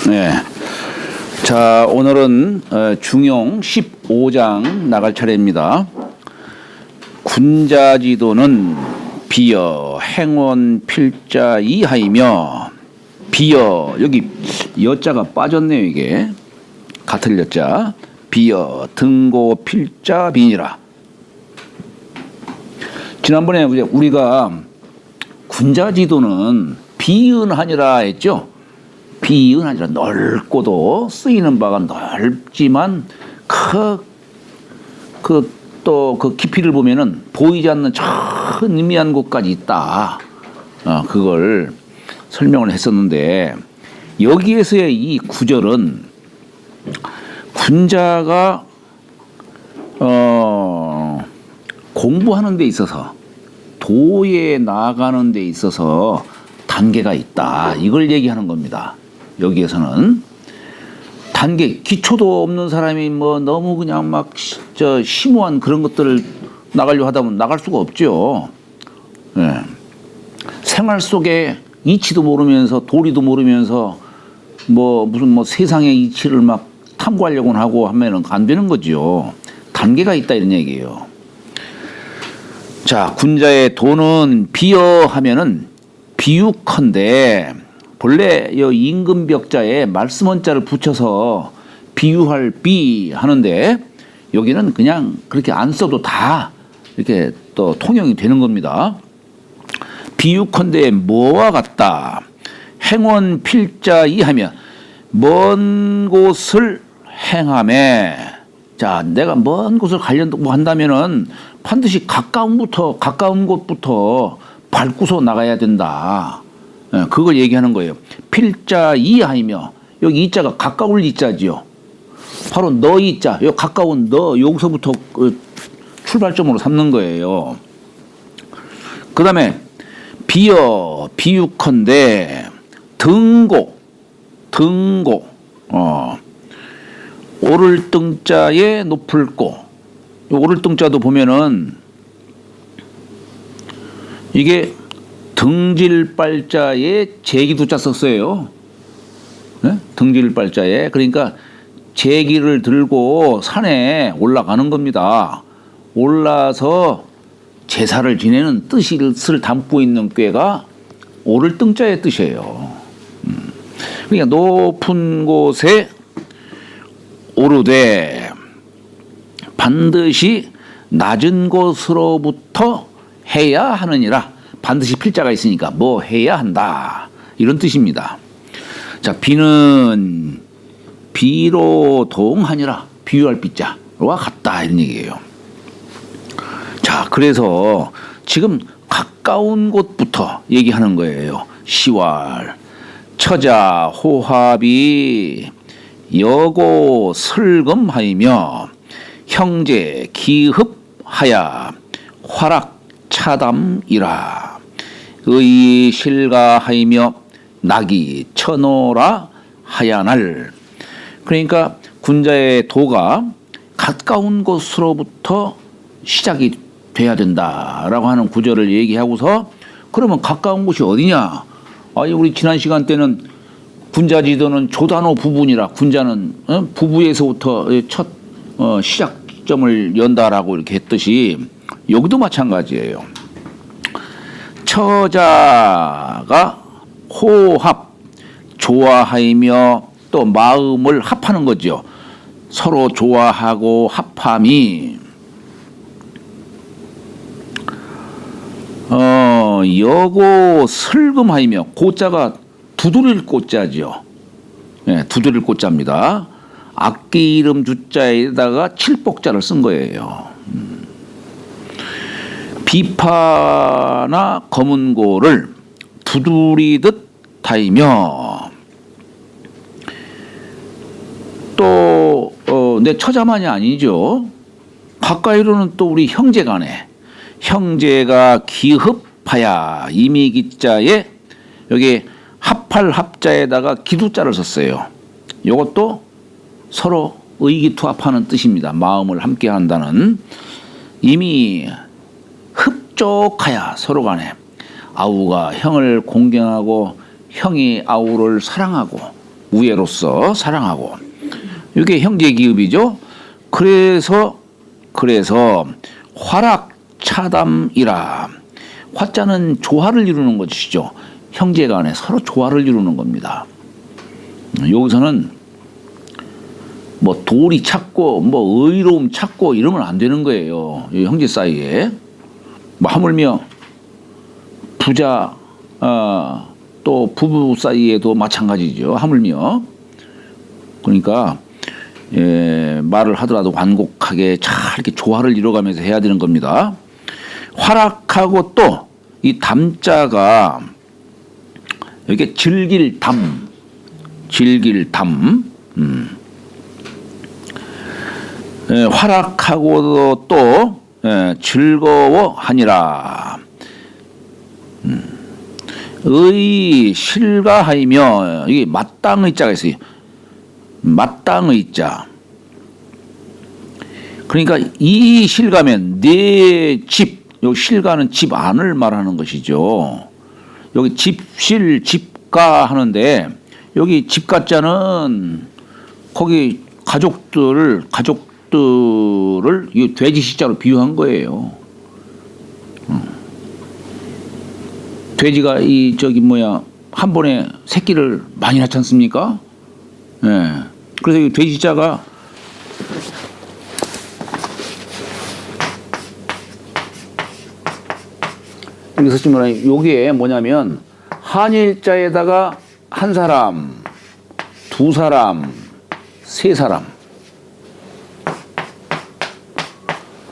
네. 자, 오늘은 중용 15장 나갈 차례입니다. 군자지도는 비여 행원 필자 이하이며 비여, 여기 여자가 빠졌네요. 이게 같을 여자. 비여 등고 필자 비니라. 지난번에 우리가 군자지도는 비은하니라 했죠. 비은하니라, 넓고도 쓰이는 바가 넓지만 또 그 깊이를 보면은 보이지 않는 저 미미한 곳까지 있다. 그걸 설명을 했었는데, 여기에서의 이 구절은 군자가 공부하는 데 있어서, 도에 나가는 데 있어서 단계가 있다, 이걸 얘기하는 겁니다. 여기에서는 단계, 기초도 없는 사람이 뭐 너무 그냥 막 심오한 그런 것들을 나가려고 하다 보면 나갈 수가 없죠. 네. 생활 속에 이치도 모르면서 도리도 모르면서 무슨 세상의 이치를 막 탐구하려고 하고 하면은 안 되는 거죠. 단계가 있다, 이런 얘기예요. 자, 군자의 도는 비여 하면은 비유컨대, 본래 이 임금벽자에 말씀원자를 붙여서 비유할 비 하는데, 여기는 그냥 그렇게 안 써도 다 이렇게 또 통용이 되는 겁니다. 비유컨대 뭐와 같다. 행원 필자이 하면 먼 곳을 행하매. 자, 내가 먼 곳을 가려고 한다면은 반드시 가까운 곳부터 밟고서 나가야 된다. 그걸 얘기하는 거예요. 필자 이하이며, 여기 이자가 가까울 이자지요. 바로 너 이자, 요 가까운 너, 여기서부터 출발점으로 삼는 거예요. 그 다음에 비여 비유컨대 등고, 오를 등자에 높을 고. 오를 등자도 보면은 이게 등질발자에 제기두자 썼어요. 네? 등질발자에. 그러니까 제기를 들고 산에 올라가는 겁니다. 올라서 제사를 지내는 뜻을 담고 있는 꾀가 오를 등자의 뜻이에요. 그러니까 높은 곳에 오르되 반드시 낮은 곳으로부터 해야 하느니라. 반드시 필자가 있으니까 뭐 해야 한다, 이런 뜻입니다. 자, 비는 비로 동하니라, 비유할 비자와 같다, 이런 얘기예요. 자, 그래서 지금 가까운 곳부터 얘기하는 거예요. 시왈 처자 호합이 여고 슬금하이며 형제 기흡하야 화락 차담이라. 의 실가하이며 낙이 쳐노라 하야날. 그러니까 군자의 도가 가까운 곳으로부터 시작이 돼야 된다라고 하는 구절을 얘기하고서, 그러면 가까운 곳이 어디냐? 우리 지난 시간 때는 군자지도는 조단호 부분이라, 군자는 부부에서부터 첫 시작점을 연다라고 이렇게 했듯이, 여기도 마찬가지예요. 처자가 호합, 좋아하이며 또 마음을 합하는 거죠. 서로 좋아하고 합함이 여고 슬금하이며, 고자가 두드릴 고자죠. 네, 두드릴 고자입니다. 악기 이름 주자에다가 칠복자를 쓴 거예요. 비파나 검은고를 두드리듯 하이며, 또 내 처자만이 아니죠. 가까이로는 또 우리 형제간에, 형제가 기흡하야, 이미기자에 여기 합할 합자에다가 기두자를 썼어요. 이것도 서로 의기투합하는 뜻입니다. 마음을 함께 한다는. 이미 흡족하야, 서로 간에 아우가 형을 공경하고 형이 아우를 사랑하고 우애로서 사랑하고. 이게 형제 기업이죠. 그래서 화락차담이라. 화자는 조화를 이루는 것이죠. 형제 간에 서로 조화를 이루는 겁니다. 여기서는 뭐 도리 찾고 뭐 의로움 찾고 이러면 안 되는 거예요. 형제 사이에. 뭐 하물며 부자 또 부부 사이에도 마찬가지죠. 하물며. 그러니까 말을 하더라도 완곡하게 잘 이렇게 조화를 이뤄가면서 해야 되는 겁니다. 화락하고 또 이 담자가 이렇게 즐길담. 화락하고도 또 즐거워하니라. 의 실가하이며, 이게 마땅의 자가 있어요. 마땅의 자. 그러니까 이 실가면 내 집, 여기 실가는 집 안을 말하는 것이죠. 여기 집실, 집가 하는데 여기 집가자는 거기 가족들을 이 돼지 시자로 비유한 거예요. 돼지가 한 번에 새끼를 많이 낳지 않습니까? 예. 그래서 이 돼지 시자가 여기서 지금 요게 뭐냐면 한일자에다가 한 사람, 두 사람, 세 사람,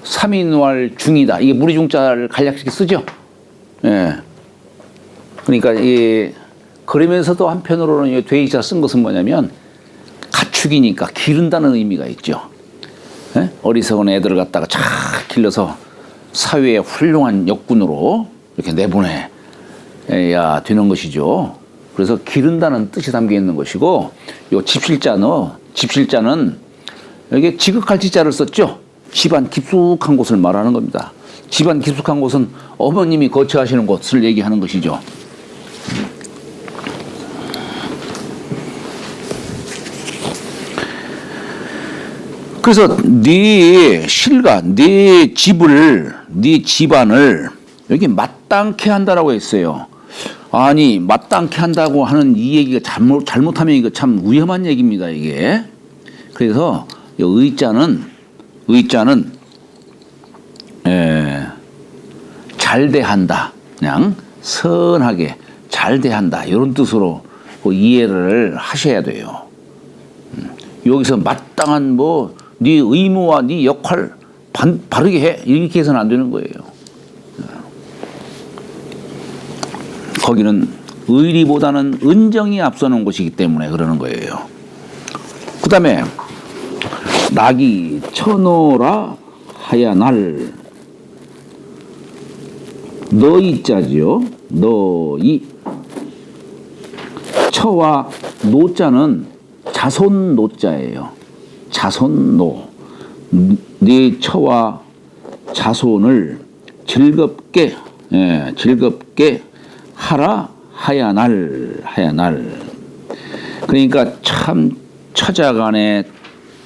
3인왈 중이다. 이게 무리중자를 간략하게 쓰죠. 예. 그러니까 그러면서도 한편으로는 돼지자 쓴 것은 뭐냐면 가축이니까 기른다는 의미가 있죠. 예? 어리석은 애들을 갖다가 잘 길러서 사회의 훌륭한 역군으로 이렇게 내보내야 되는 것이죠. 그래서 기른다는 뜻이 담겨 있는 것이고, 요 집실자는 여기 지극할 지자를 썼죠. 집안 깊숙한 곳을 말하는 겁니다. 집안 깊숙한 곳은 어머님이 거처하시는 곳을 얘기하는 것이죠. 그래서 네 실가, 네 집안을 여기 마땅케 한다라고 했어요. 아니, 마땅케 한다고 하는 이 얘기가 잘못하면 이거 참 위험한 얘기입니다, 이게. 그래서 의자는 잘 대한다. 그냥 선하게 잘 대한다. 이런 뜻으로 이해를 하셔야 돼요. 여기서 마땅한 네 의무와 네 역할 바르게 해. 이렇게 해서는 안 되는 거예요. 거기는 의리보다는 은정이 앞서는 곳이기 때문에 그러는 거예요. 그 다음에 낙이 쳐노라 하야날, 너희 자지요. 너희. 처와 노자는 자손 노자예요. 자손 노. 네 처와 자손을 즐겁게 하라 하야날. 그러니까 참 처자간에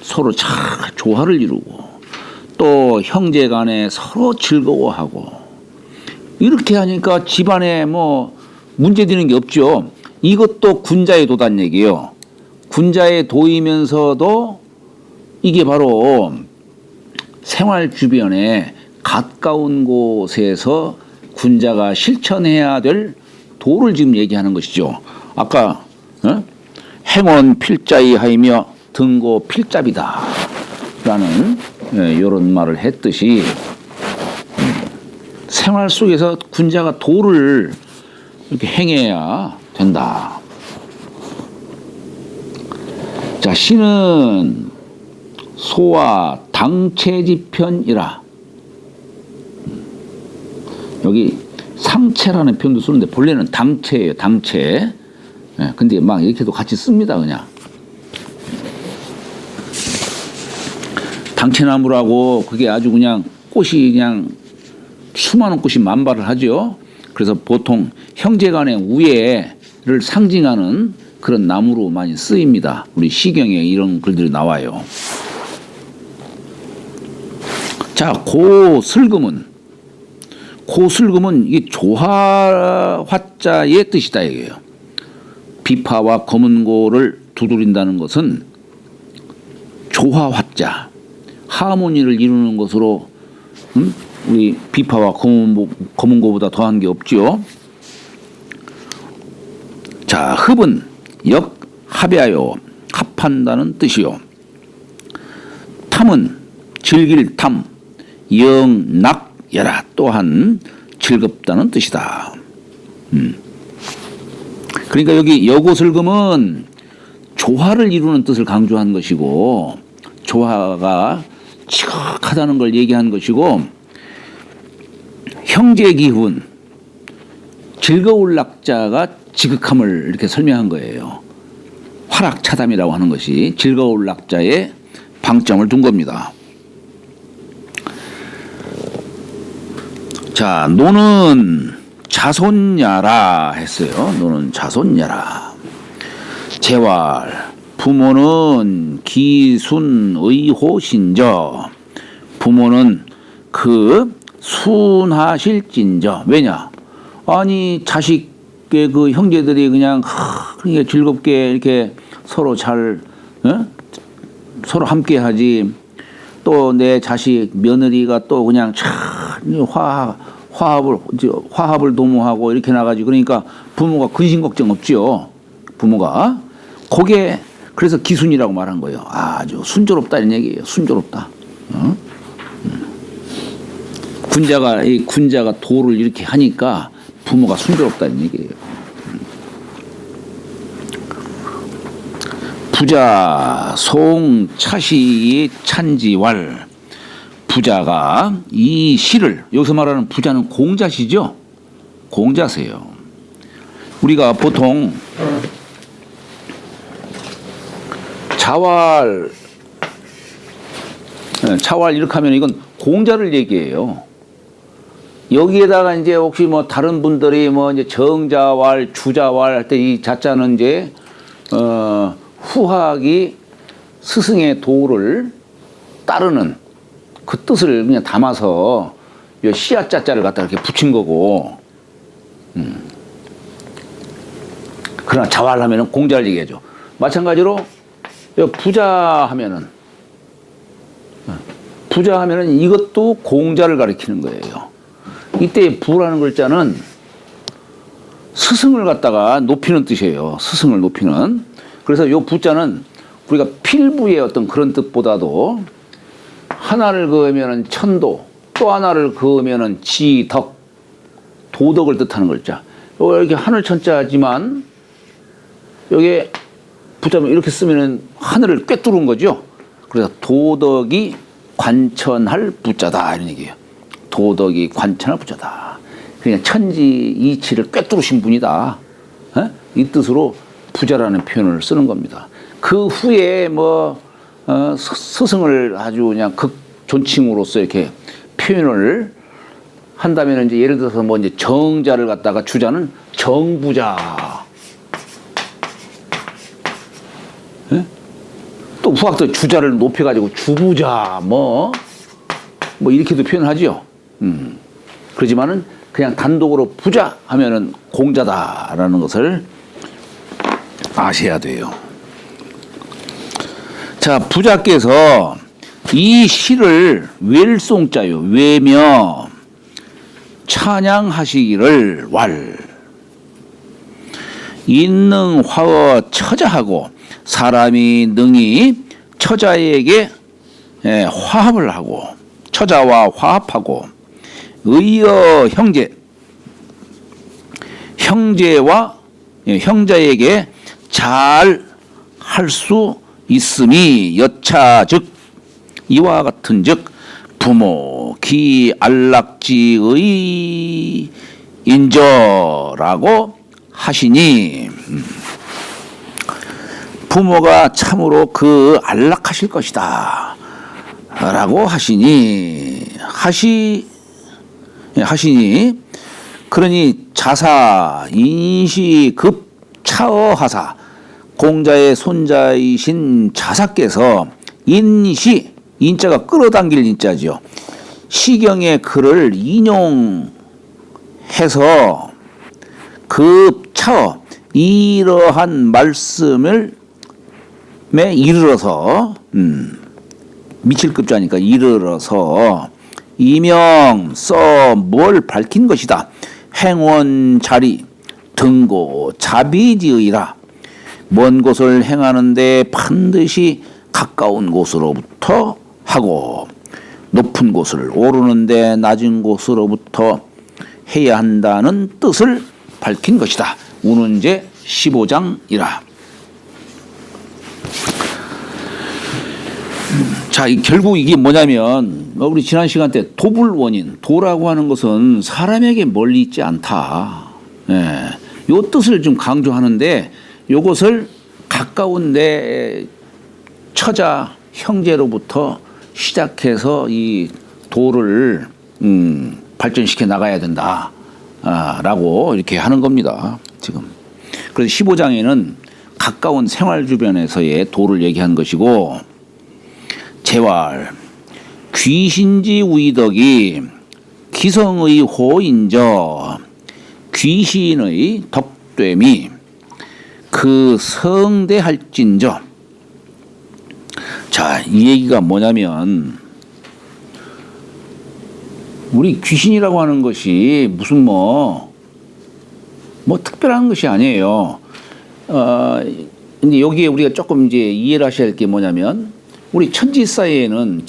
서로 잘 조화를 이루고 또 형제간에 서로 즐거워하고 이렇게 하니까 집안에 문제되는 게 없죠. 이것도 군자의 도단 얘기예요. 군자의 도이면서도 이게 바로 생활 주변에 가까운 곳에서 군자가 실천해야 될 도를 지금 얘기하는 것이죠. 아까 행원 필자이 하이며 등고 필잡이다 라는 이런 말을 했듯이 생활 속에서 군자가 도를 이렇게 행해야 된다. 자, 시는 소와 당체지편이라. 여기 상체라는 표현도 쓰는데 본래는 당체예요. 당체. 근데 막 이렇게도 같이 씁니다. 그냥 당체나무라고 그게 아주 그냥 꽃이 그냥 수많은 꽃이 만발을 하죠. 그래서 보통 형제간의 우애를 상징하는 그런 나무로 많이 쓰입니다. 우리 시경에 이런 글들이 나와요. 자, 고슬금은 이게 조화 화자의 뜻이다 이게요. 비파와 검은고를 두드린다는 것은 조화 화자, 하모니를 이루는 것으로 우리 비파와 검은고보다 더한 게 없지요. 자, 흡은 역합하여 합한다는 뜻이요. 탐은 즐길 탐, 영락여라 또한 즐겁다는 뜻이다. 그러니까 여기 여고슬금은 조화를 이루는 뜻을 강조한 것이고, 조화가 지극하다는 걸 얘기한 것이고, 형제기훈, 즐거울 낙자가 지극함을 이렇게 설명한 거예요. 화락차담이라고 하는 것이 즐거울 낙자에 방점을 둔 겁니다. 자, 노는 자손야라 했어요. 노는 자손야라. 재활, 부모는 기순의호신저. 부모는 그 순하실진저. 왜냐? 아니 자식의 그 형제들이 그냥 그러니까 즐겁게 이렇게 서로 잘 서로 함께하지. 또 내 자식 며느리가 또 그냥 참 화합을 도모하고 이렇게 나가지. 그러니까 부모가 근심 걱정 없지요. 부모가 그게 그래서 기순이라고 말한 거예요. 아주 순조롭다 이런 얘기예요. 순조롭다. 군자가 도를 이렇게 하니까 부모가 순조롭다는 얘기예요. 부자 송차시의 찬지왈. 부자가 이 시를, 여기서 말하는 부자는 공자시죠. 공자세요. 우리가 보통 자왈 이렇게 하면 이건 공자를 얘기해요. 여기에다가 이제 혹시 뭐 다른 분들이 뭐 이제 정자왈, 주자왈 할 때 이 자자는 이제 후학이 스승의 도를 따르는 그 뜻을 그냥 담아서 요 씨앗자자를 갖다 이렇게 붙인 거고, 그러나 자활하면은 공자를 얘기하죠. 마찬가지로 부자 하면은 이것도 공자를 가리키는 거예요. 이때 부라는 글자는 스승을 갖다가 높이는 뜻이에요. 스승을 높이는. 그래서 요 부자는 우리가 필부의 어떤 그런 뜻보다도 하나를 그으면은 천도, 또 하나를 그으면은 지덕, 도덕을 뜻하는 글자. 이렇게 하늘 천자지만 여기에 부자면 이렇게 쓰면은 하늘을 꿰뚫은 거죠. 그래서 도덕이 관천할 부자다 이런 얘기예요. 도덕이 관천할 부자다. 그냥 천지 이치를 꿰뚫으신 분이다. 이 뜻으로 부자라는 표현을 쓰는 겁니다. 그 후에 뭐 스승을 아주 그냥 극존칭으로서 이렇게 표현을 한다면 이제 예를 들어서 뭐 이제 정자를 갖다가 주자는 정부자. 또 후학도 주자를 높여가지고 주부자 뭐 이렇게도 표현하지요. 그렇지만은 그냥 단독으로 부자 하면은 공자다라는 것을 아셔야 돼요. 자, 부자께서 이 시를 웰송자요, 외며 찬양하시기를 왈. 인능 화어 처자하고 사람이 능히 처자에게 화합을 하고 처자와 화합하고 의여 형제와 형제에게 잘 할 수 있음이 여차즉 이와 같은즉 부모 기 안락지의 인저라고 하시니 부모가 참으로 그 안락하실 것이다 라고 하시니 그러니 자사 인시급 차어하사 공자의 손자이신 자사께서 인시, 인자가 끌어당길 인자죠. 시경의 글을 인용해서 급차어 이러한 말씀을 이르러서 미칠 급자니까 이르러서 이명 써 뭘 밝힌 것이다. 행원 자리 등고 자비지의라. 먼 곳을 행하는데 반드시 가까운 곳으로부터 하고 높은 곳을 오르는데 낮은 곳으로부터 해야 한다는 뜻을 밝힌 것이다. 운운제 15장이라. 자, 결국 이게 뭐냐면 우리 지난 시간 때 도불원인, 도라고 하는 것은 사람에게 멀리 있지 않다. 예, 요 뜻을 좀 강조하는데 요것을 가까운 내 처자 형제로부터 시작해서 이 도를 발전시켜 나가야 된다. 라고 이렇게 하는 겁니다. 지금. 그래서 15장에는 가까운 생활 주변에서의 도를 얘기한 것이고, 재활, 귀신지 우이덕이 기성의 호인저, 귀신의 덕됨이 그 성대할진저. 자, 이 얘기가 뭐냐면 우리 귀신이라고 하는 것이 무슨 뭐 특별한 것이 아니에요. 근데 여기에 우리가 조금 이제 이해를 하셔야 할 게 뭐냐면 우리 천지사에는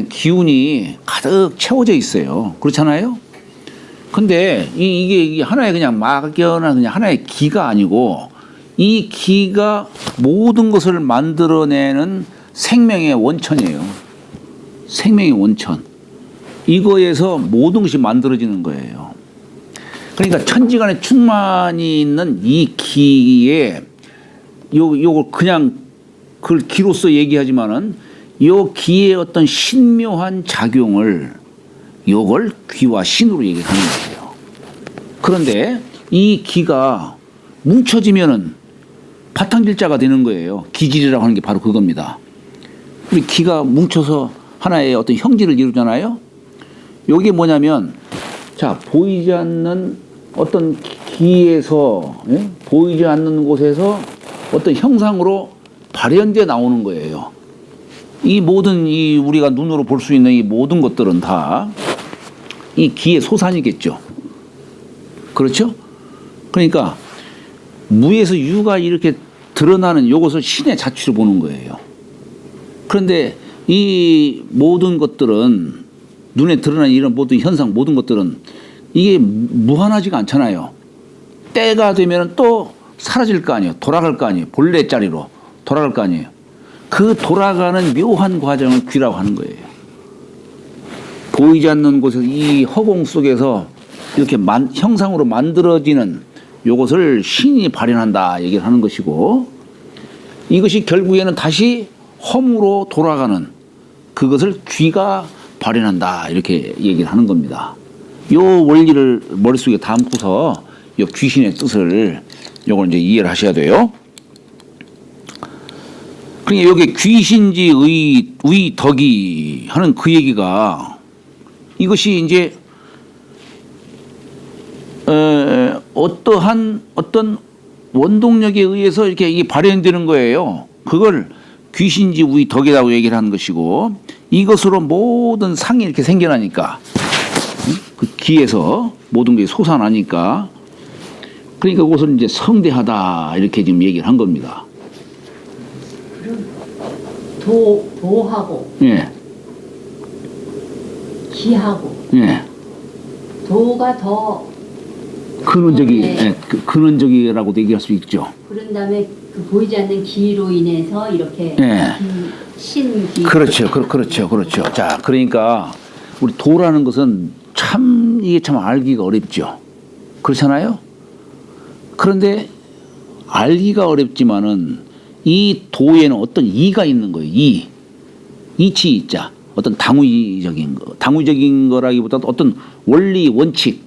기운이 가득 채워져 있어요. 그렇잖아요? 근데 이게 하나의 그냥 막연한 그냥 하나의 기가 아니고 이 기가 모든 것을 만들어내는 생명의 원천이에요. 생명의 원천. 이거에서 모든 것이 만들어지는 거예요. 그러니까 천지간에 충만히 있는 이 기에 요걸 그냥 그걸 기로서 얘기하지만은 요 기의 어떤 신묘한 작용을 요걸 귀와 신으로 얘기하는 거예요. 그런데 이 기가 뭉쳐지면은 바탕질자가 되는 거예요. 기질이라고 하는 게 바로 그겁니다. 우리 기가 뭉쳐서 하나의 어떤 형질을 이루잖아요. 요게 뭐냐면, 자, 보이지 않는 어떤 기에서, 예? 보이지 않는 곳에서 어떤 형상으로 발현되어 나오는 거예요. 이 모든 우리가 눈으로 볼 수 있는 이 모든 것들은 다 이 기의 소산이겠죠. 그렇죠? 그러니까 무에서 유가 이렇게 드러나는 요것을 신의 자취로 보는 거예요. 그런데 이 모든 것들은 눈에 드러나는 이런 모든 현상, 모든 것들은 이게 무한하지가 않잖아요. 때가 되면 또 사라질 거 아니에요. 돌아갈 거 아니에요. 본래 자리로 돌아갈 거 아니에요. 그 돌아가는 묘한 과정을 귀라고 하는 거예요. 보이지 않는 곳에서 이 허공 속에서 이렇게 형상으로 만들어지는 요것을 신이 발현한다 얘기를 하는 것이고, 이것이 결국에는 다시 험으로 돌아가는 그것을 귀가 발현한다 이렇게 얘기를 하는 겁니다. 요 원리를 머릿속에 담고서 요 귀신의 뜻을 요걸 이제 이해를 하셔야 돼요. 그러니까 여기 귀신지 의덕이 하는 그 얘기가 이것이 이제 어떤 원동력에 의해서 이렇게 이게 발현되는 거예요. 그걸 귀신지 의덕이라고 얘기를 하는 것이고, 이것으로 모든 상이 이렇게 생겨나니까 그 기에서 모든 게 솟아나니까, 그러니까 그것을 이제 성대하다 이렇게 지금 얘기를 한 겁니다. 그럼 도하고 예. 기하고 예. 도가 더 근원적이, 네. 예, 근원적이라고도 얘기할 수 있죠. 그런 다음에 그 보이지 않는 기로 인해서 이렇게 예. 신기. 그렇죠. 그렇죠. 자, 그러니까 우리 도라는 것은 참 이게 참 알기가 어렵죠. 그렇잖아요. 그런데 알기가 어렵지만은 이 도에는 어떤 이가 있는 거예요. 이치 있자. 어떤 당위적인 거라기보다도 어떤 원리 원칙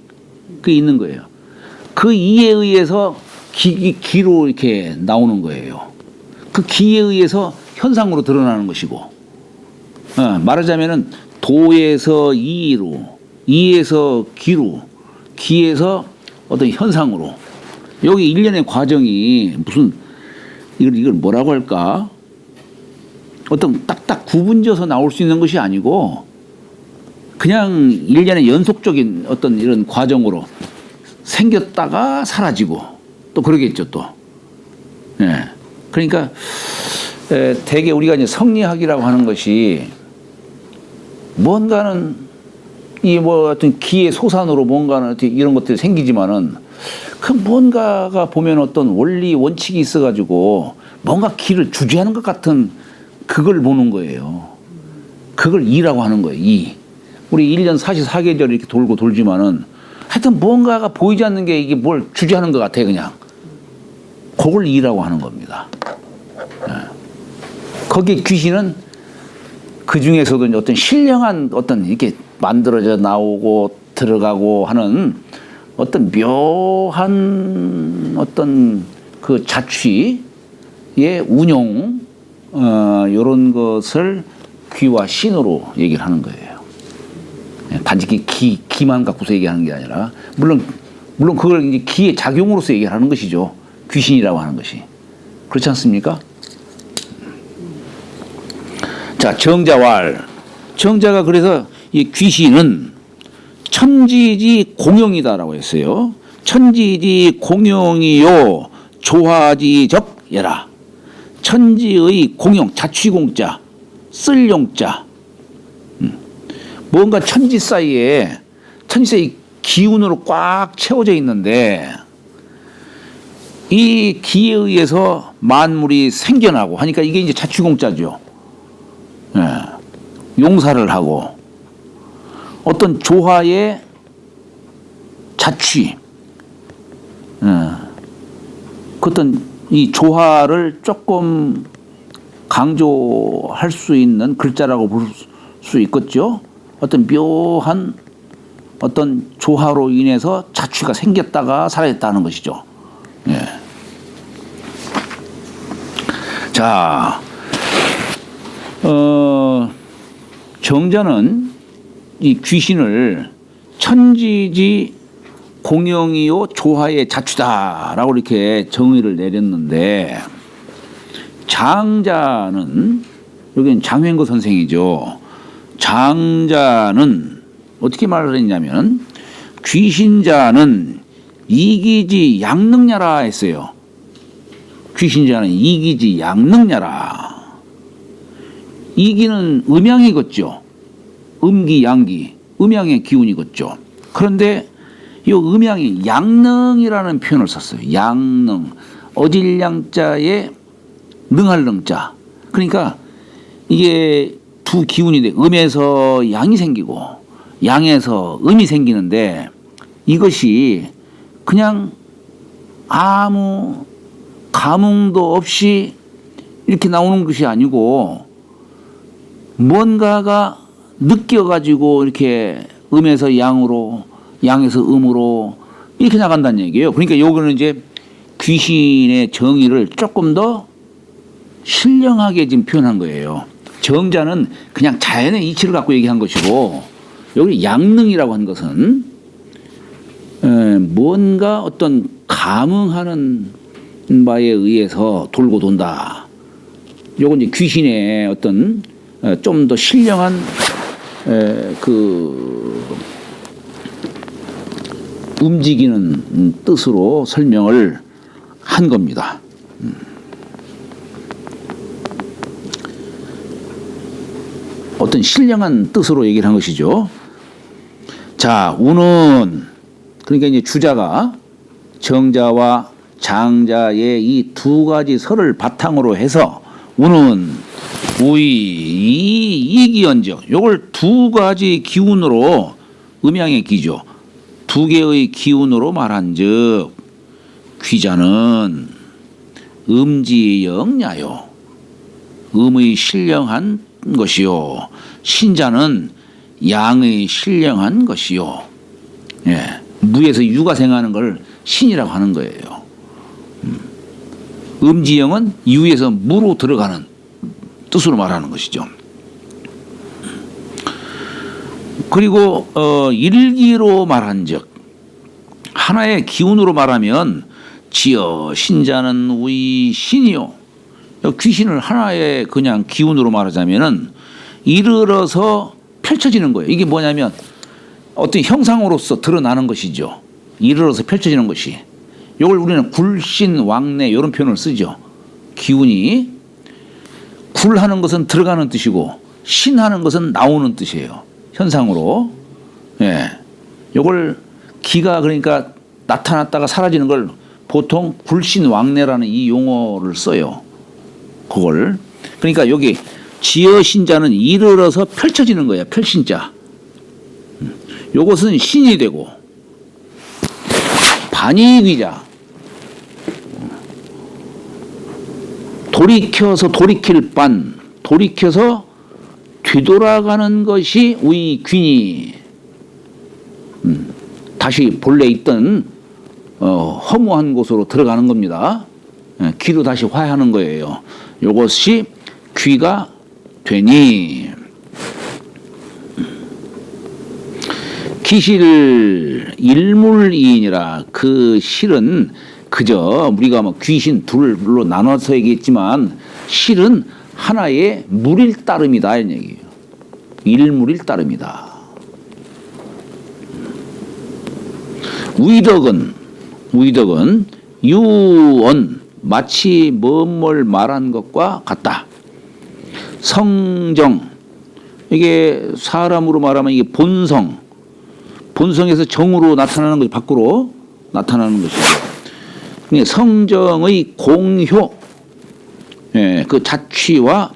그 있는 거예요. 그 이에 의해서 기로 이렇게 나오는 거예요. 그 기에 의해서 현상으로 드러나는 것이고, 말하자면은 도에서 이로, 이에서 기로, 기에서 어떤 현상으로. 여기 일련의 과정이 무슨 이걸 뭐라고 할까? 어떤 딱딱 구분져서 나올 수 있는 것이 아니고 그냥 일련의 연속적인 어떤 이런 과정으로 생겼다가 사라지고 또 그러겠죠 또. 예. 그러니까 대개 우리가 이제 성리학이라고 하는 것이 뭔가는 이 뭐 어떤 기의 소산으로 뭔가는 이런 것들이 생기지만은 그 뭔가가 보면 어떤 원리 원칙이 있어가지고 뭔가 기를 주재하는 것 같은 그걸 보는 거예요. 그걸 이라고 하는 거예요. 이. 우리 1년 44계절 이렇게 돌고 돌지만은 하여튼 뭔가가 보이지 않는 게 이게 뭘 주재하는 것 같아 그냥. 그걸 이라고 하는 겁니다. 거기에 귀신은 그 중에서도 어떤 신령한 어떤 이렇게 만들어져 나오고 들어가고 하는 어떤 묘한 어떤 그 자취의 운용, 요런 것을 귀와 신으로 얘기를 하는 거예요. 단지 기만 갖고서 얘기하는 게 아니라, 물론 그걸 이제 기의 작용으로서 얘기하는 것이죠. 귀신이라고 하는 것이. 그렇지 않습니까? 자, 정자왈. 정자가 그래서 이 귀신은 천지지 공용이다라고 했어요. 천지지 공용이요 조화지적 예라. 천지의 공용, 자취공자, 쓸 용자. 뭔가 천지 사이에 기운으로 꽉 채워져 있는데 이 기에 의해서 만물이 생겨나고 하니까 이게 이제 자취공자죠. 예. 용사를 하고 어떤 조화의 자취, 그 어떤 이 조화를 조금 강조할 수 있는 글자라고 볼 수 있겠죠. 어떤 묘한 어떤 조화로 인해서 자취가 생겼다가 사라졌다는 것이죠. 예. 자, 정자는 이 귀신을 천지지 공영이요 조화의 자취다라고 이렇게 정의를 내렸는데, 장자는, 여기는 장횡거 선생이죠. 장자는 어떻게 말을 했냐면 귀신자는 이기지 양능냐라 했어요. 귀신자는 이기지 양능냐라. 이기는 음양이겠죠. 음기 양기, 음양의 기운이겠죠. 그런데 이 음양이 양능이라는 표현을 썼어요. 양능, 어질양자에 능할 능자. 그러니까 이게 두 기운인데 음에서 양이 생기고 양에서 음이 생기는데, 이것이 그냥 아무 감흥도 없이 이렇게 나오는 것이 아니고 뭔가가 느껴가지고 이렇게 음에서 양으로, 양에서 음으로 이렇게 나간다는 얘기예요. 그러니까 요거는 이제 귀신의 정의를 조금 더 신령하게 지금 표현한 거예요. 정자는 그냥 자연의 이치를 갖고 얘기한 것이고, 여기 양능이라고 한 것은 뭔가 어떤 감흥하는 바에 의해서 돌고 돈다. 요건 이제 귀신의 어떤 좀 더 신령한 그 움직이는 뜻으로 설명을 한 겁니다. 어떤 신령한 뜻으로 얘기를 한 것이죠. 자, 우는, 그러니까 이제 주자가 정자와 장자의 이 두 가지 설을 바탕으로 해서 우는 우이 이기언적, 요걸 두 가지 기운으로, 음양의 기죠. 두 개의 기운으로 말한즉 귀자는 음지영야요, 음의 신령한 것이요, 신자는 양의 신령한 것이요. 예, 무에서 유가 생하는 걸 신이라고 하는 거예요. 음지형은 유에서 무로 들어가는 뜻으로 말하는 것이죠. 그리고 일기로 말한즉 하나의 기운으로 말하면 지어 신자는 우리 신이요. 귀신을 하나의 그냥 기운으로 말하자면은 이르러서 펼쳐지는 거예요. 이게 뭐냐면 어떤 형상으로서 드러나는 것이죠. 이르러서 펼쳐지는 것이. 이걸 우리는 굴신, 왕래 이런 표현을 쓰죠. 기운이 굴하는 것은 들어가는 뜻이고 신하는 것은 나오는 뜻이에요. 현상으로. 예. 이걸 기가 그러니까 나타났다가 사라지는 걸 보통 굴신, 왕래라는 이 용어를 써요. 그걸. 그러니까 여기 지어 신자는 이르러서 펼쳐지는 거야. 펼신자. 요것은 신이 되고 반이귀자 돌이켜서 돌이킬 반 돌이켜서 뒤돌아가는 것이 우리 귀니 다시 본래 있던 허무한 곳으로 들어가는 겁니다. 귀로 다시 화해하는 거예요. 요것이 귀가 되니 기실 일물이인이라 그 실은 그저 우리가 뭐 귀신 둘로 나눠서 얘기했지만 실은 하나의 물일 따름이다 이런 얘기예요. 일물일 따름이다. 위덕은 유언 마치 뭐뭘 말한 것과 같다. 성정 이게 사람으로 말하면 이게 본성에서 정으로 나타나는 것이 밖으로 나타나는 것이죠. 성정의 공효, 그 자취와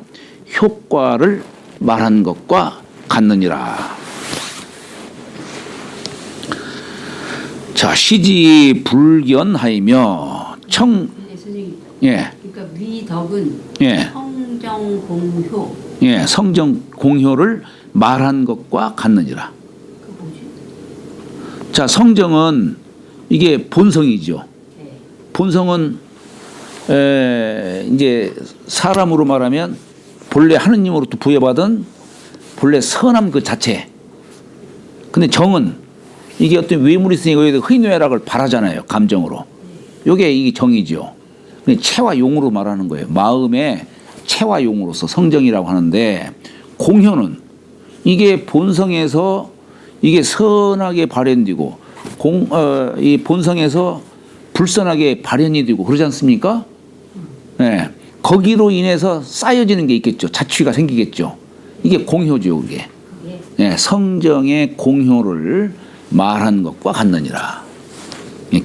효과를 말한 것과 같느니라. 자, 시지 불견하이며 청, 선생님. 예, 그러니까 위덕은 예, 성정공효. 예, 성정 공효를 말한 것과 같느니라. 그 뭐지? 자, 성정은 이게 본성이죠. 네. 본성은 이제 사람으로 말하면 본래 하느님으로부터 부여받은 본래 선함 그 자체. 근데 정은 이게 어떤 외물이 있으니까 여기다 희노애락을 바라잖아요. 감정으로. 요게 이게 정이죠. 체와 용으로 말하는 거예요. 마음의 체와 용으로서 성정이라고 하는데 공효는 이게 본성에서 이게 선하게 발현되고 이 본성에서 불선하게 발현이 되고 그러지 않습니까? 네. 거기로 인해서 쌓여지는 게 있겠죠. 자취가 생기겠죠. 이게 공효죠, 그게. 네. 성정의 공효를 말한 것과 같느니라.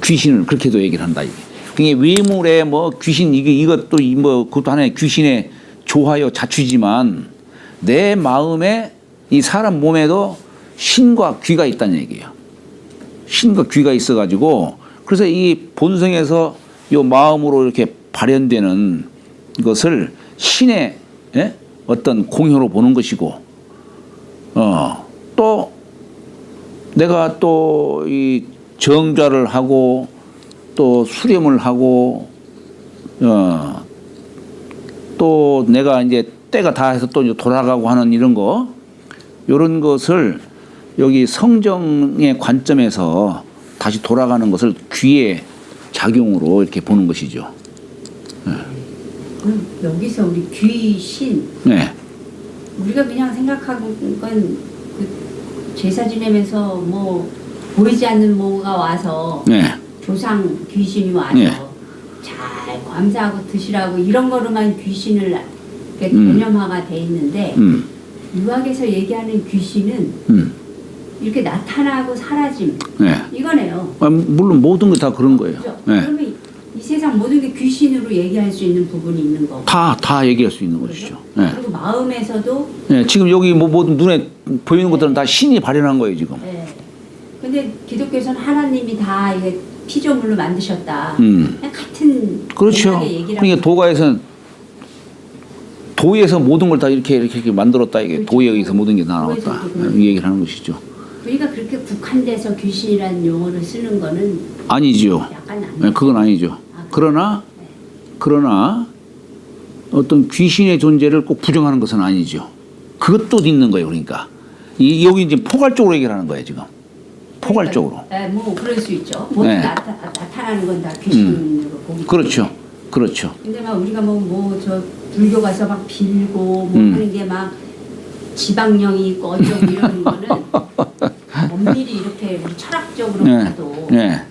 귀신을 그렇게도 얘기를 한다, 이게. 그게 외물에 뭐 귀신, 이것도 뭐 그것도 하나의 귀신의 조하여 자취지만 내 마음에 이 사람 몸에도 신과 귀가 있다는 얘기예요. 신과 귀가 있어가지고 그래서 이 본성에서 이 마음으로 이렇게 발현되는 것을 신의 어떤 공효로 보는 것이고, 또 내가 또 이 정좌를 하고 또 수렴을 하고, 또 내가 이제 때가 다 해서 또 돌아가고 하는 이런 거, 이런 것을 여기 성정의 관점에서 다시 돌아가는 것을 귀의 작용으로 이렇게 보는 것이죠. 그럼 여기서 우리 귀신, 네. 우리가 그냥 생각하는 건 그 제사 지내면서 뭐 보이지 않는 뭐가 와서 네. 조상 귀신이 와서 네. 잘 감사하고 드시라고 이런 거로만 귀신을 이렇게 개념화가 돼 있는데 유학에서 얘기하는 귀신은 이렇게 나타나고 사라짐, 네. 이거네요. 물론 모든 게 다 그런 거예요. 그렇죠? 네. 그러면 이 세상 모든 게 귀신으로 얘기할 수 있는 부분이 있는 거고. 다 얘기할 수 있는 것이죠. 네. 그리고 마음에서도. 네. 지금 여기 뭐 모든 눈에 보이는 것들은 다 신이 발현한 거예요, 지금. 네. 근데 기독교에서는 하나님이 다 이게 피조물로 만드셨다. 그냥 같은. 그렇죠. 그러니까 도가에서는 도에서 모든 걸 다 이렇게 만들었다, 이게. 그렇죠. 도에 의해서 모든 게 다 나왔다. 이 얘기를 하는 것이죠. 우리가 그렇게 국한돼서 귀신이라는 용어를 쓰는 거는 아니죠. 약간 아니죠. 네, 그건 아니죠. 그러나 그러나 어떤 귀신의 존재를 꼭 부정하는 것은 아니죠. 그것도 있는 거예요. 그러니까 여기 이제 포괄적으로 얘기하는 거예요 지금. 포괄적으로. 네, 뭐 그럴 수 있죠. 모두 네. 나타나는 건 다 귀신으로 보기. 그렇죠. 그렇죠. 근데 막 우리가 뭐 저 불교 가서 막 빌고 뭐 하는 게 막 지방령이 있고 어쩌고 이러는 거는 엄밀히 이렇게 우리 철학적으로 네. 봐도 네.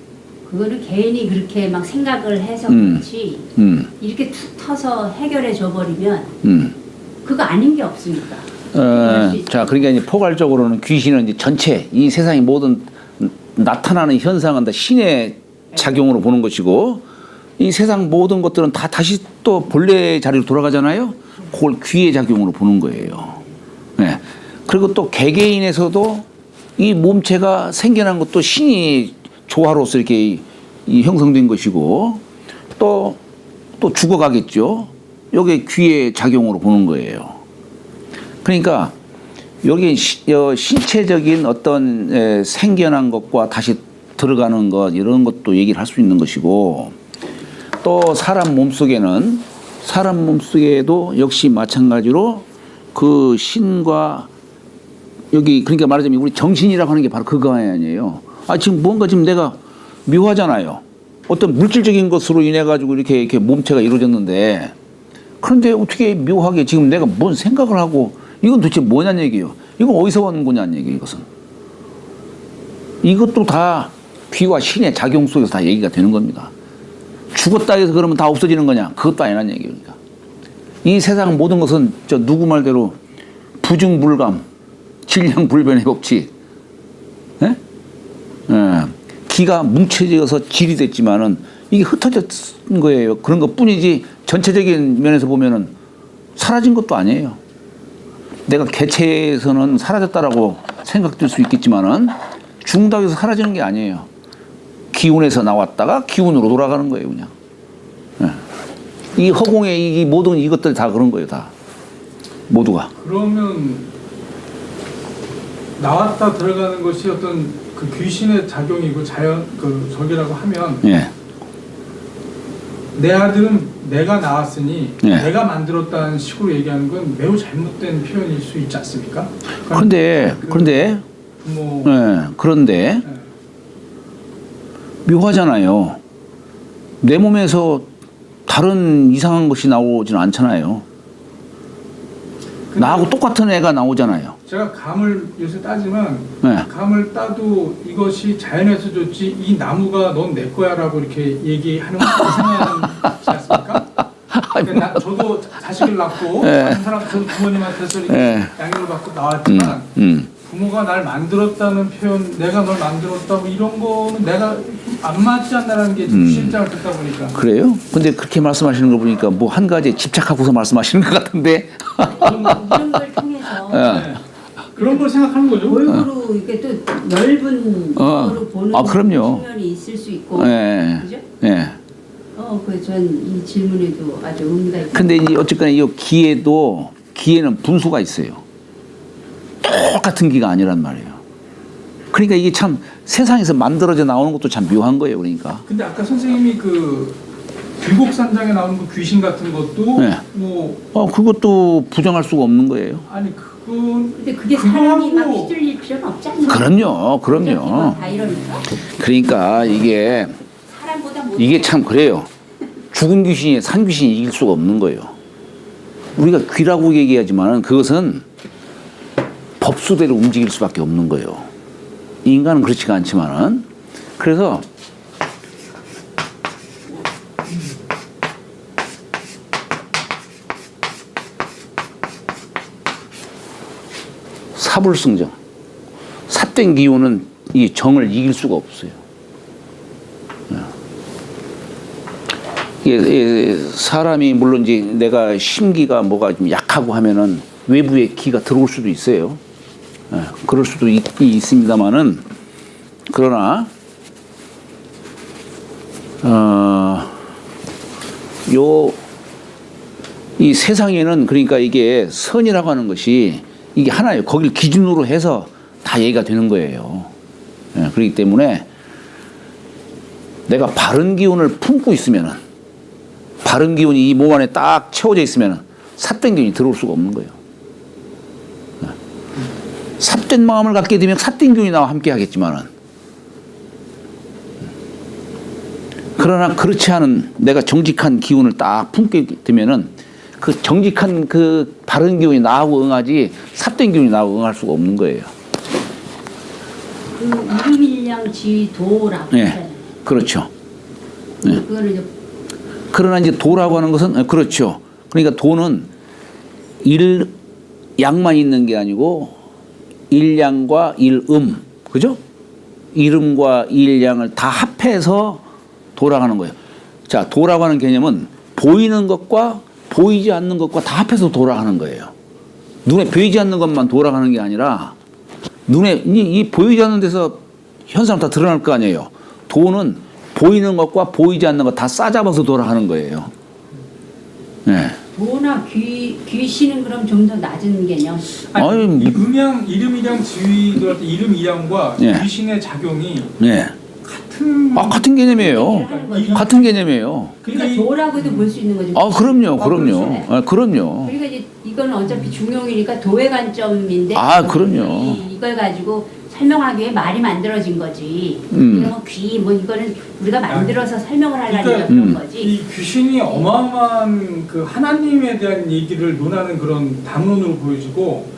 그거는 개인이 그렇게 막 생각을 해서 음. 그렇지 이렇게 툭 터서 해결해 줘 버리면 그거 아닌 게 없으니까. 자, 그러니까 이제 포괄적으로는 귀신은 이제 전체 이 세상의 모든 나타나는 현상은 다 신의 작용으로 보는 것이고 이 세상 모든 것들은 다 다시 또 본래 자리로 돌아가잖아요. 그걸 귀의 작용으로 보는 거예요. 네. 그리고 또 개개인에서도 이 몸체가 생겨난 것도 신이 조화로서 이렇게 이 형성된 것이고 또 죽어가겠죠. 여기 귀의 작용으로 보는 거예요. 그러니까 여기 신체적인 어떤 생겨난 것과 다시 들어가는 것 이런 것도 얘기를 할 수 있는 것이고 또 사람 몸속에도 역시 마찬가지로 그 신과 여기 그러니까 말하자면 우리 정신이라고 하는 게 바로 그거 아니에요. 지금 뭔가 지금 내가 묘하잖아요. 어떤 물질적인 것으로 인해 가지고 이렇게 몸체가 이루어졌는데 그런데 어떻게 묘하게 지금 내가 뭔 생각을 하고 이건 도대체 뭐냐는 얘기예요. 이건 어디서 온 거냐는 얘기예요. 이것은 이것도 다 귀와 신의 작용 속에서 다 얘기가 되는 겁니다. 죽었다 해서 그러면 다 없어지는 거냐? 그것도 아니라는 얘기예요. 그러니까 이 세상 모든 것은 저 누구 말대로 부중불감, 질량불변의 법칙. 예? 기가 뭉쳐져서 질이 됐지만은 이게 흩어진 거예요. 그런 것 뿐이지 전체적인 면에서 보면은 사라진 것도 아니에요. 내가 개체에서는 사라졌다라고 생각될 수 있겠지만은 죽는다고 해서 사라지는 게 아니에요. 기운에서 나왔다가 기운으로 돌아가는 거예요, 그냥. 이 허공의 이 모든 이것들 다 그런 거예요, 다. 모두가. 그러면 나왔다 들어가는 것이 어떤 그 귀신의 작용이고 저기라고 하면 예. 내 아들은 내가 낳았으니 네. 내가 만들었다는 식으로 얘기하는 건 매우 잘못된 표현일 수 있지 않습니까? 그런데 뭐 그런데 네. 묘하잖아요. 내 몸에서 다른 이상한 것이 나오지는 않잖아요. 나하고 똑같은 애가 나오잖아요. 제가 감을 요새 따지만 네. 감을 따도 이것이 자연에서 줬지 이 나무가 넌 내 거야라고 이렇게 얘기하는 건 이상하지 않습니까? 그러니까 저도 자식을 낳고 네. 다른 사람 저도 부모님한테서 이렇게 네. 양육을 받고 나왔지만 부모가 날 만들었다는 표현, 내가 널 만들었다고 이런 거는 내가 안 맞지 않나라는 게 실장을 듣다 보니까. 그래요? 근데 그렇게 말씀하시는 거 보니까 뭐 한 가지에 집착하고서 말씀하시는 것 같은데. 이런 걸 통해서 네. 그런 걸 생각하는 거죠. 골고루 이게 또 넓은 쪽으로 보는 그럼요. 측면이 있을 수 있고, 네. 그죠? 네. 전 이 질문에도 아주 의미가 있고. 근데 이 어쨌거나 이 기에는 분수가 있어요. 똑같은 기가 아니란 말이에요. 그러니까 이게 참 세상에서 만들어져 나오는 것도 참 묘한 거예요. 그러니까. 근데 아까 선생님이 그 귀곡산장에 나오는 그 귀신 같은 것도 네. 뭐 그것도 부정할 수가 없는 거예요. 아니 그건 근데 그게 사람이 막 그거하고 휘둘릴 필요는 없잖아요. 그럼요. 다 이러니까. 그러니까 이게 사람보다 못. 참 그래요. 죽은 귀신이 산 귀신이 이길 수가 없는 거예요. 우리가 귀라고 얘기하지만 그것은 법수대로 움직일 수밖에 없는 거예요. 인간은 그렇지가 않지만은 그래서 사불승정 삿된 기운은 이 정을 이길 수가 없어요. 사람이 물론 이제 내가 심기가 뭐가 좀 약하고 하면은 외부의 기가 들어올 수도 있어요. 그럴 수도 있습니다만은 그러나 이 세상에는 그러니까 이게 선이라고 하는 것이 이게 하나예요. 거길 기준으로 해서 다 얘기가 되는 거예요. 그렇기 때문에 내가 바른 기운을 품고 있으면은 바른 기운이 이 몸 안에 딱 채워져 있으면 삿된 기운이 들어올 수가 없는 거예요. 삿된 마음을 갖게 되면 삿된 기운이 나와 함께 하겠지만은, 그러나 그렇지 않은 내가 정직한 기운을 딱 품게 되면은 그 정직한 그 바른 기운이 나하고 응하지 삿된 기운이 나하고 응할 수가 없는 거예요. 그 일음일량지도라고 예, 하잖아요. 그렇죠. 예. 그거는 이제 그러나 이제 도라고 하는 것은 그렇죠. 그러니까 도는 일양만 있는 게 아니고 일양과 일음, 그죠? 일음과 일양을 다 합해서 돌아가는 거예요. 자, 도라고 하는 개념은 보이는 것과 보이지 않는 것과 다 합해서 돌아가는 거예요. 눈에 보이지 않는 것만 돌아가는 게 아니라 눈에 이 보이지 않는 데서 현상 다 드러날 거 아니에요. 도는 보이는 것과 보이지 않는 것 다 싸잡아서 돌아가는 거예요. 네. 도나 귀신은 그럼 좀 더 낮은 개념. 아니, 이 음양 이름이랑 지위도 할 때 이름이랑과 예. 귀신의 작용이 네. 같은 개념이에요. 같은 개념이에요. 그러니까 도라고도 볼 수 있는 거죠. 아, 그럼요, 그럼요. 그렇죠. 아, 그럼요. 그러니까 이제 이거는 어차피 중용이니까 도의 관점인데. 아, 그럼요. 이걸 가지고 설명하기 위해 말이 만들어진 거지. 이런 귀, 뭐 이거는 우리가 만들어서 설명을 하려니까 그러니까, 그런 거지. 이 귀신이 어마어마한 그 하나님에 대한 얘기를 논하는 그런 담론으로 보여지고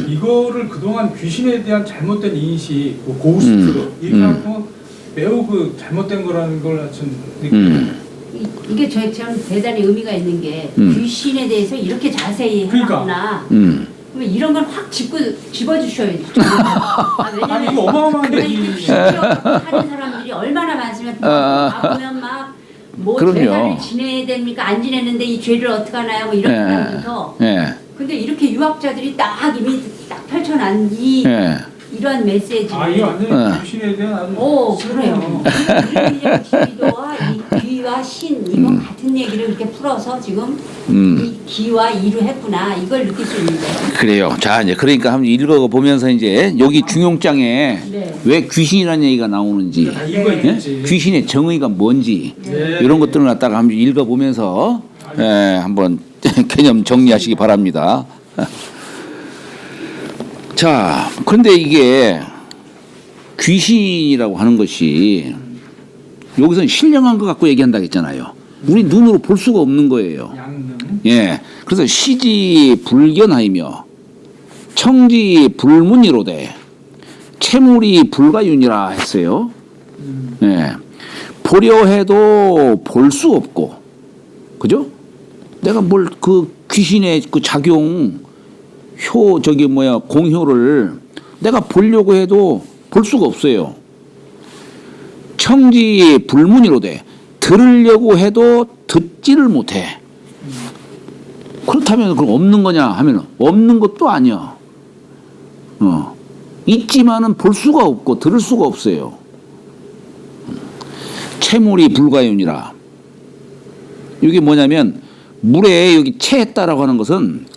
이거를 그동안 귀신에 대한 잘못된 인식, 뭐 고스트 이렇게 하고 매우 그 잘못된 거라는 걸 하여튼 느끼고 이게 저처럼 대단히 의미가 있는 게 귀신에 대해서 이렇게 자세히 그러니까. 해놨구나. 그러면 이런 건 확 집어주셔야죠. 아니, 이거 어마어마한 이렇게 얘기. 하는 사람들이 얼마나 많으면 보면 막뭐 그럼요. 죄를 지내야 됩니까? 안 지냈는데 이 죄를 어떻게 하나요? 뭐 이런 사람부터. 예. 근데 이렇게 유학자들이 딱 이미 딱 펼쳐난 이 예. 이런 메시지를. 아, 이거 완전히 귀신에 대한 아주 오, 그래요. 이런 지도와 이 귀와 신 이건 같은 얘기를 이렇게 풀어서 지금 이 기와 이로 했구나 이걸 느낄 수 있는데. 그래요. 자, 이제 그러니까 한번 읽어보면서 이제 여기 중용장에 네. 왜 귀신이라는 얘기가 나오는지, 아, 이거 예? 있지. 귀신의 정의가 뭔지 네. 이런 것들을 갖다가 한번 읽어보면서 한번 개념 정리하시기 바랍니다. 자, 그런데 이게 귀신이라고 하는 것이 여기서는 신령한 것 갖고 얘기한다 했잖아요. 우리 눈으로 볼 수가 없는 거예요. 양능. 예. 그래서 시지 불견하이며 청지 불문이로되 채물이 불가윤이라 했어요. 예. 보려 해도 볼 수 없고, 그죠? 내가 뭘 그 귀신의 그 작용 공효를 내가 보려고 해도 볼 수가 없어요. 청지 불문이로되 들으려고 해도 듣지를 못해. 그렇다면 그럼 없는 거냐 하면 없는 것도 아니야. 있지만은 볼 수가 없고 들을 수가 없어요. 채물이 불가윤이라. 이게 뭐냐면 물에 여기 채했다라고 하는 것은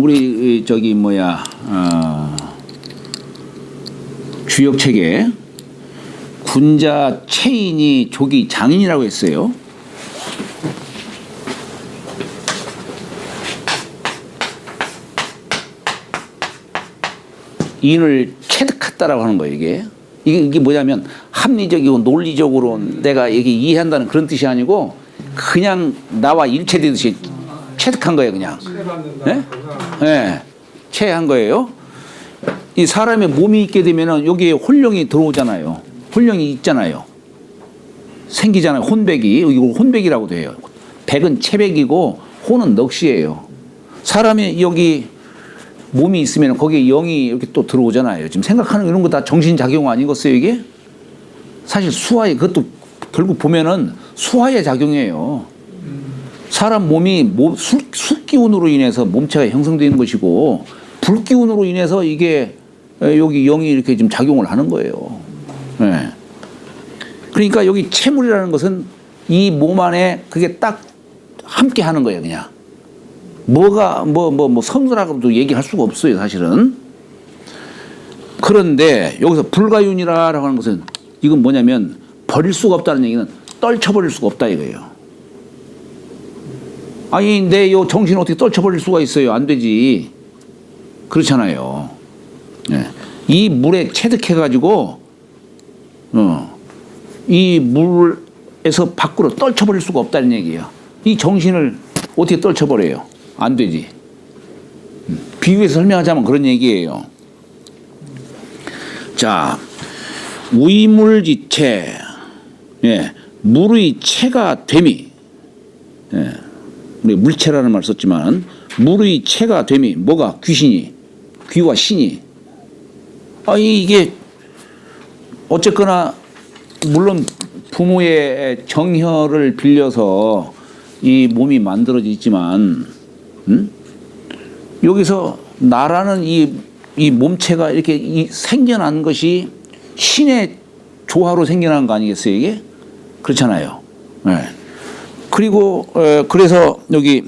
우리 주역책에 군자 채인이 조기 장인이라고 했어요. 인을 체득했다라고 하는 거예요. 이게 뭐냐면 합리적이고 논리적으로 내가 이게 이해한다는 그런 뜻이 아니고 그냥 나와 일체되듯이 체득한 거예요, 그냥. 예? 예. 체한 거예요. 이 사람의 몸이 있게 되면은 여기에 혼령이 들어오잖아요. 혼령이 있잖아요. 생기잖아요. 혼백이. 이거 혼백이라고도 해요. 백은 체백이고 혼은 넋이에요. 사람이 여기 몸이 있으면 거기에 영이 이렇게 또 들어오잖아요. 지금 생각하는 이런 거 다 정신작용 아니겠어요, 이게? 사실 수화의, 그것도 결국 보면은 수화의 작용이에요. 사람 몸이 술기운으로 인해서 몸체가 형성되는 것이고, 불기운으로 인해서 이게 여기 영이 이렇게 지금 작용을 하는 거예요. 네. 그러니까 여기 채물이라는 것은 이 몸 안에 그게 딱 함께 하는 거예요, 그냥. 뭐가 선수라고도 얘기할 수가 없어요, 사실은. 그런데 여기서 불가윤이라고 하는 것은 이건 뭐냐면 버릴 수가 없다는 얘기는 떨쳐버릴 수가 없다 이거예요. 아니 내 요 정신을 어떻게 떨쳐버릴 수가 있어요? 안 되지. 그렇잖아요. 예. 이 물에 체득해가지고 이 물에서 밖으로 떨쳐버릴 수가 없다는 얘기예요. 이 정신을 어떻게 떨쳐버려요? 안 되지. 비유해서 설명하자면 그런 얘기예요. 자, 위물지체, 예, 물의 체가 됨이, 예, 우리 물체라는 말 썼지만 물의 체가 됨이 뭐가 귀신이, 귀와 신이. 이게 어쨌거나 물론 부모의 정혈을 빌려서 이 몸이 만들어지지만, 여기서 나라는 이 몸체가 이렇게 생겨난 것이 신의 조화로 생겨난 거 아니겠어요, 이게? 그렇잖아요. 네. 그리고 그래서 여기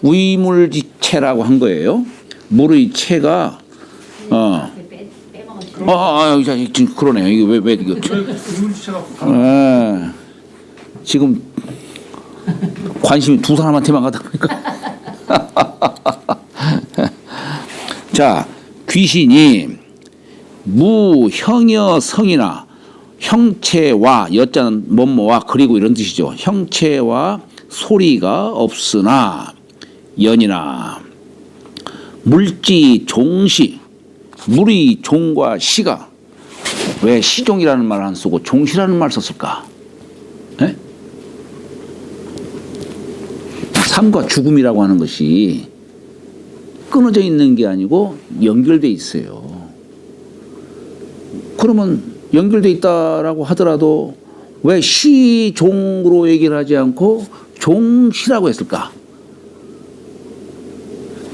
위물지체라고 한 거예요. 물의 체가 지금 그러네요. 이게 왜 이거? 물질체가 지금 관심이 두 사람한테만 가다 보니까. 자, 귀신이 무형여 성이나 형체와 여자는 뭐뭐와 그리고 이런 뜻이죠. 형체와 소리가 없으나 연이나 물지 종시, 물이 종과 시가 왜 시종이라는 말 안 쓰고 종시라는 말 썼을까? 네? 삶과 죽음이라고 하는 것이 끊어져 있는 게 아니고 연결돼 있어요. 그러면 연결돼 있다라고 하더라도 왜 시종으로 얘기를 하지 않고 종시라고 했을까?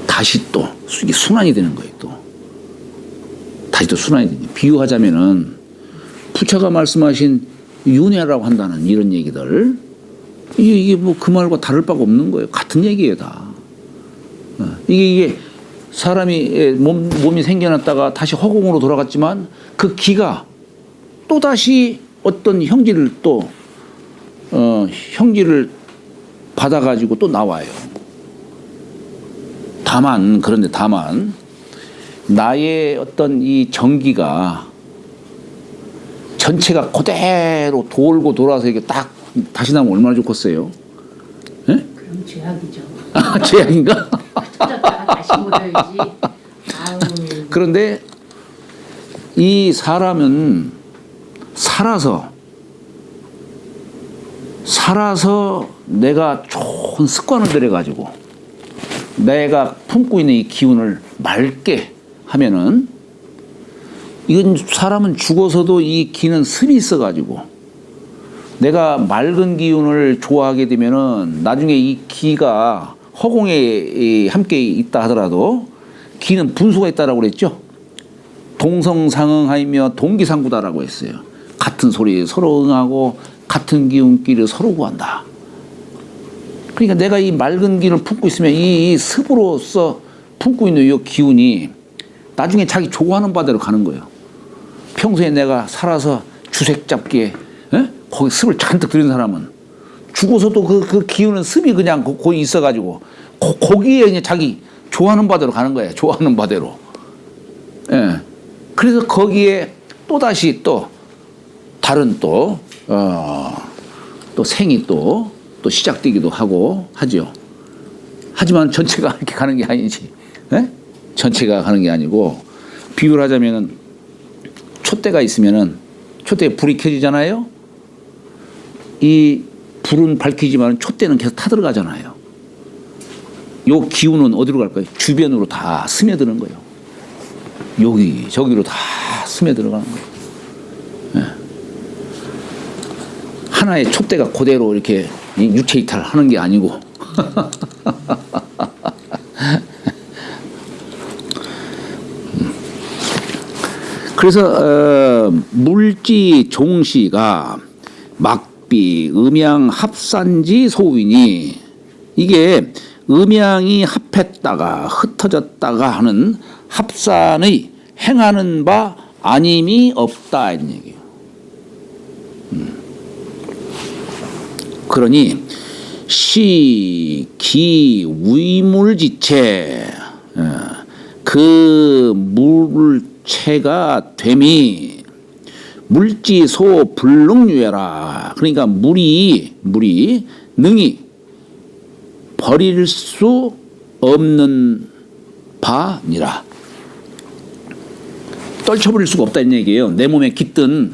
다시 또 이게 순환이 되는 거예요. 또 다시 또 순환이 되는 거예요. 비유하자면은 부처가 말씀하신 윤회라고 한다는 이런 얘기들, 이게 뭐 그 말과 다를 바가 없는 거예요. 같은 얘기예요, 다. 이게 사람이 몸이 생겨났다가 다시 허공으로 돌아갔지만 그 기가 또 다시 어떤 형질을 형질을 받아가지고 또 나와요. 그런데 다만 나의 어떤 이 전기가 전체가 그대로 돌고 돌아서 이게 딱 다시 나면 얼마나 좋겠어요? 네? 그럼 죄악이죠. 죄악인가? 터졌다가 다시 모여야지. 아우. 그런데 이 사람은 살아서 내가 좋은 습관을 들여가지고 내가 품고 있는 이 기운을 맑게 하면은, 이건 사람은 죽어서도 이 기는 습이 있어가지고 내가 맑은 기운을 좋아하게 되면은 나중에 이 기가 허공에 함께 있다 하더라도 기는 분수가 있다라고 그랬죠. 동성상응하이며 동기상구다라고 했어요. 같은 소리에 서로 응하고 같은 기운끼리 서로 구한다. 그러니까 내가 이 맑은 기운을 품고 있으면 이 습으로서 품고 있는 이 기운이 나중에 자기 좋아하는 바대로 가는 거예요. 평소에 내가 살아서 주색 잡기에 거기 습을 잔뜩 들인 사람은 죽어서도 그 기운은 습이 그냥 거기 있어가지고 거기에 그냥 자기 좋아하는 바대로 가는 거예요. 좋아하는 바대로. 예. 그래서 거기에 또 다시 또 다른 또 생이 또 시작되기도 하고 하죠. 하지만 전체가 이렇게 가는 게 아니지. 예? 전체가 가는 게 아니고, 비유를 하자면은 촛대가 있으면은 촛대에 불이 켜지잖아요. 이 불은 밝히지만 촛대는 계속 타들어가잖아요. 요 기운은 어디로 갈까요? 주변으로 다 스며드는 거예요. 여기 저기로 다 스며들어가는 거예요. 예. 하나의 촛대가 그대로 이렇게 유체 이탈하는 게 아니고 그래서 물지 종시가 막비 음양 합산지 소위니, 이게 음양이 합했다가 흩어졌다가 하는 합산의 행하는 바 아님이 없다 이런 얘기예요. 그러니 시, 기, 위물지체 그 물체가 됨이 물지소 불능유해라. 그러니까 물이 능히 버릴 수 없는 바니라. 떨쳐버릴 수가 없다는 얘기예요. 내 몸에 깃든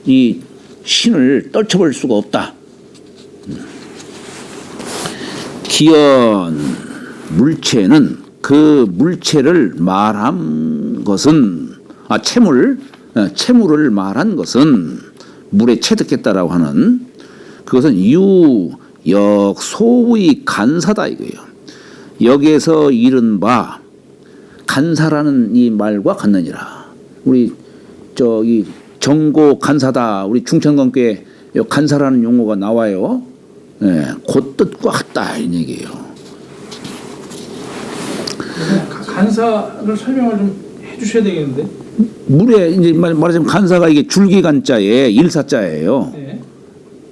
이 신을 떨쳐버릴 수가 없다. 기연 물체는 그 물체를 말한 것은 채물을 말한 것은 물에 체득했다라고 하는 그것은 유역 소의 간사다 이거예요. 역에서 이른 바 간사라는 이 말과 같느니라. 우리 저기 정고 간사다. 우리 중천관계 간사라는 용어가 나와요. 예, 그 뜻과 같다 이 얘기예요. 간사를 설명을 좀 해주셔야 되겠는데. 물에 이제 말하자면 간사가 이게 줄기간자에 일사자예요. 네.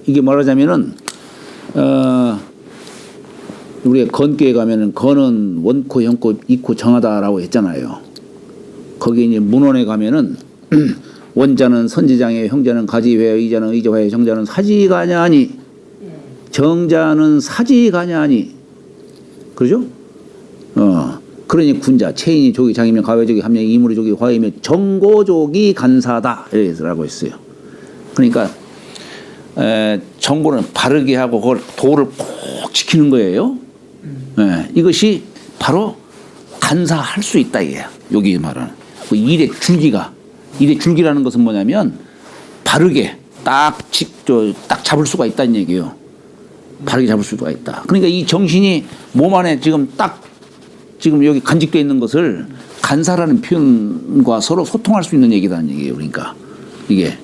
이게 말하자면은 우리가 건교에 가면은 건은 원코, 형코, 이코 정하다라고 했잖아요. 거기 이제 문헌에 가면은 원자는 선지장에, 형자는 가지회에, 의자는 의자회에, 정자는 사지가냐니, 정자는 사지가냐니, 그러죠? 그러니 군자, 체인이 조기, 장이면 가외조기, 함량이 이물이 조기, 화이면 정고조기 간사다 이라고 했어요. 그러니까 정고는 바르게 하고 그걸 도를 꼭 지키는 거예요. 이것이 바로 간사할 수 있다 이게요. 여기 말하는 그 일의 줄기라는 것은 뭐냐면 바르게 딱 잡을 수가 있다는 얘기예요. 바르게 잡을 수가 있다. 그러니까 이 정신이 몸 안에 지금 여기 간직되어 있는 것을 간사라는 표현과 서로 소통할 수 있는 얘기다는 얘기예요. 그러니까 이게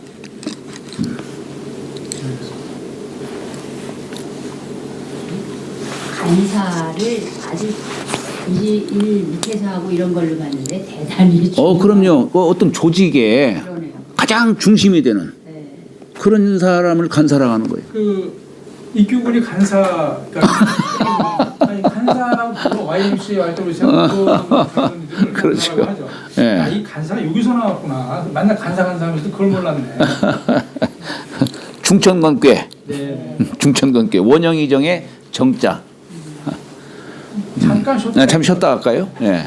간사를 아직 일 밑에서 하고 이런 걸로 봤는데 대단히 그럼요. 어떤 조직의 그러네요. 가장 중심이 되는 네. 그런 사람을 간사라고 하는 거예요. 그 이규군이 간사가 아니 간사라고 불러 YMCA 활동을 시작하는 그렇죠. 간사라고 하죠. 예. 아, 이 간사가 여기서 나왔구나. 맨날 간사 하면서 그걸 몰랐네. 중천관계, 네. 중천관계 원형이정의 정자. 잠깐 쉬었다. 잠시 쉬었다 갈까요? 예.